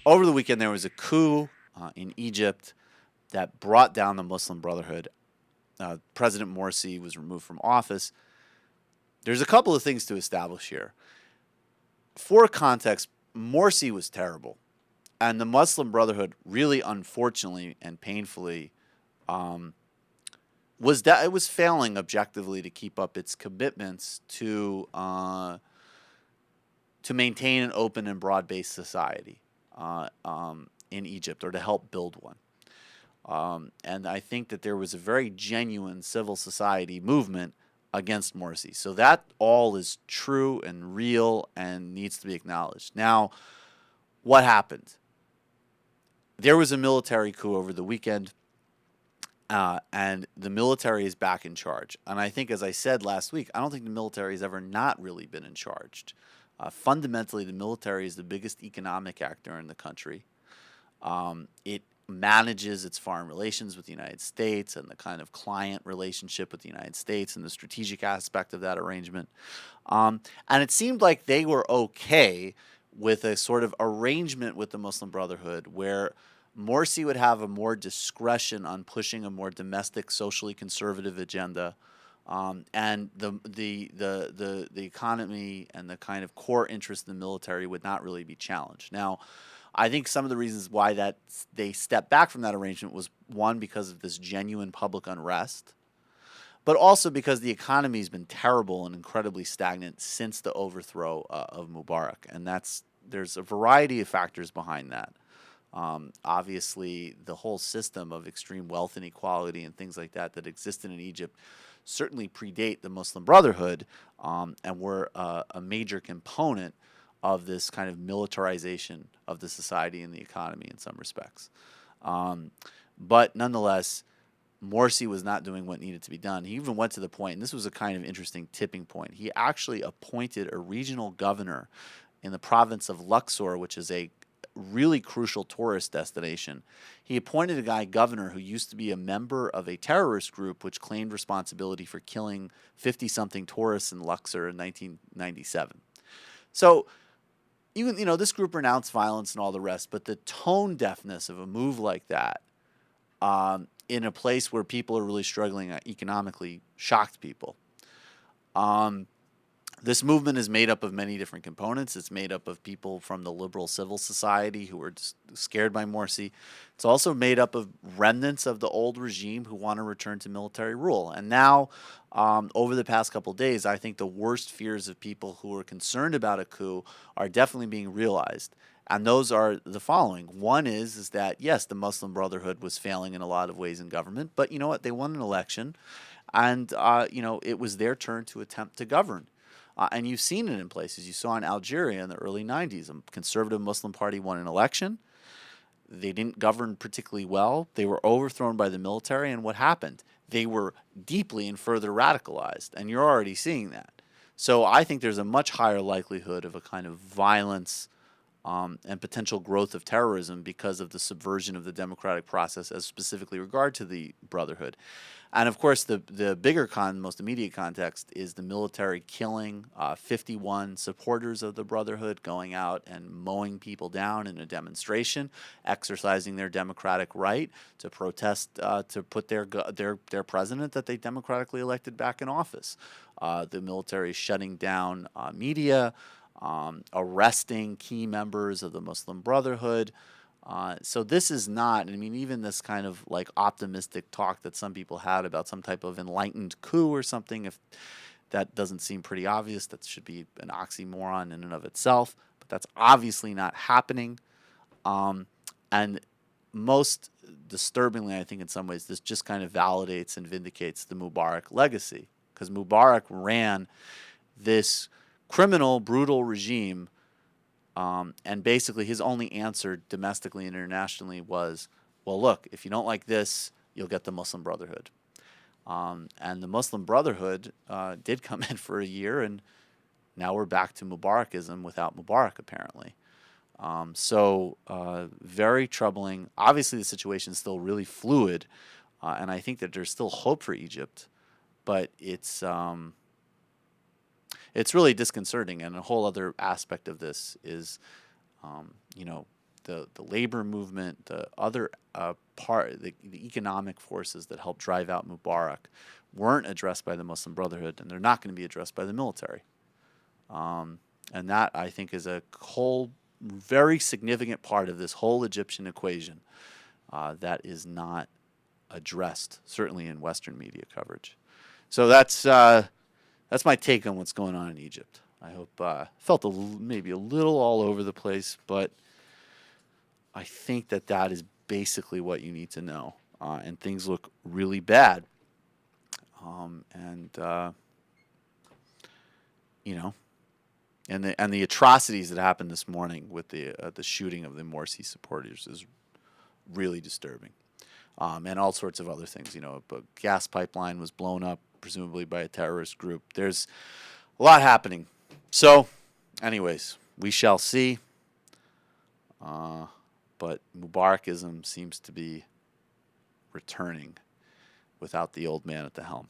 over the weekend there was a coup in Egypt that brought down the Muslim Brotherhood. President Morsi was removed from office. There's a couple of things to establish here. For context, Morsi was terrible, and the Muslim Brotherhood really, unfortunately and painfully, um, was that it was failing objectively to keep up its commitments to maintain an open and broad-based society in Egypt, or to help build one. And I think that there was a very genuine civil society movement against Morsi. So that all is true and real and needs to be acknowledged. Now, what happened? There was a military coup over the weekend, and the military is back in charge. And I think, as I said last week, I don't think the military has ever not really been in charge. Fundamentally, the military is the biggest economic actor in the country. It manages its foreign relations with the United States and the kind of client relationship with the United States and the strategic aspect of that arrangement. And it seemed like they were okay with a sort of arrangement with the Muslim Brotherhood where Morsi would have a more discretion on pushing a more domestic, socially conservative agenda. And the economy and the kind of core interest in the military would not really be challenged. Now, I think some of the reasons why that they stepped back from that arrangement was, one, because of this genuine public unrest, but also because the economy has been terrible and incredibly stagnant since the overthrow of Mubarak, and there's a variety of factors behind that. Obviously, the whole system of extreme wealth inequality and things like that that existed in Egypt certainly predate the Muslim Brotherhood, and were a major component of this kind of militarization of the society and the economy in some respects. But nonetheless, Morsi was not doing what needed to be done. He even went to the point, and this was a kind of interesting tipping point. He actually appointed a regional governor in the province of Luxor, which is a really crucial tourist destination. He appointed a guy governor who used to be a member of a terrorist group which claimed responsibility for killing 50 something tourists in Luxor in 1997. So, even, this group renounced violence and all the rest, but the tone deafness of a move like that, in a place where people are really struggling economically, shocked people. This movement is made up of many different components. It's made up of people from the liberal civil society who are just scared by Morsi. It's also made up of remnants of the old regime who want to return to military rule. And now, over the past couple of days, I think the worst fears of people who are concerned about a coup are definitely being realized. And those are the following. One is that, yes, the Muslim Brotherhood was failing in a lot of ways in government, but you know what? They won an election, and it was their turn to attempt to govern. And you've seen it in places. You saw in Algeria in the early 90s, a conservative Muslim party won an election. They didn't govern particularly well. They were overthrown by the military. And what happened? They were deeply and further radicalized. And you're already seeing that. So I think there's a much higher likelihood of a kind of violence and potential growth of terrorism because of the subversion of the democratic process, as specifically regard to the Brotherhood. And of course, the bigger most immediate context is the military killing 51 supporters of the Brotherhood, going out and mowing people down in a demonstration, exercising their democratic right to protest, to put their president that they democratically elected back in office. The military is shutting down media, arresting key members of the Muslim Brotherhood. So this is not, I mean, even this kind of like optimistic talk that some people had about some type of enlightened coup or something, if that doesn't seem pretty obvious, that should be an oxymoron in and of itself. But that's obviously not happening. And most disturbingly, I think in some ways, this just kind of validates and vindicates the Mubarak legacy, because Mubarak ran this criminal, brutal regime, and basically his only answer domestically and internationally was, well, look, if you don't like this, you'll get the Muslim Brotherhood. And the Muslim Brotherhood did come in for a year, and now we're back to Mubarakism without Mubarak, apparently. So very troubling. Obviously, the situation is still really fluid, and I think that there's still hope for Egypt, but it's really disconcerting. And a whole other aspect of this is, the labor movement, the other the economic forces that helped drive out Mubarak weren't addressed by the Muslim Brotherhood, and they're not going to be addressed by the military. And that, I think, is a whole very significant part of this whole Egyptian equation that is not addressed, certainly in Western media coverage. So that's my take on what's going on in Egypt. I hope felt maybe a little all over the place, but I think that is basically what you need to know. And things look really bad. You know, and the atrocities that happened this morning with the shooting of the Morsi supporters is really disturbing. And all sorts of other things. You know, a gas pipeline was blown up, presumably by a terrorist group. There's a lot happening. So, anyways, we shall see. But Mubarakism seems to be returning without the old man at the helm.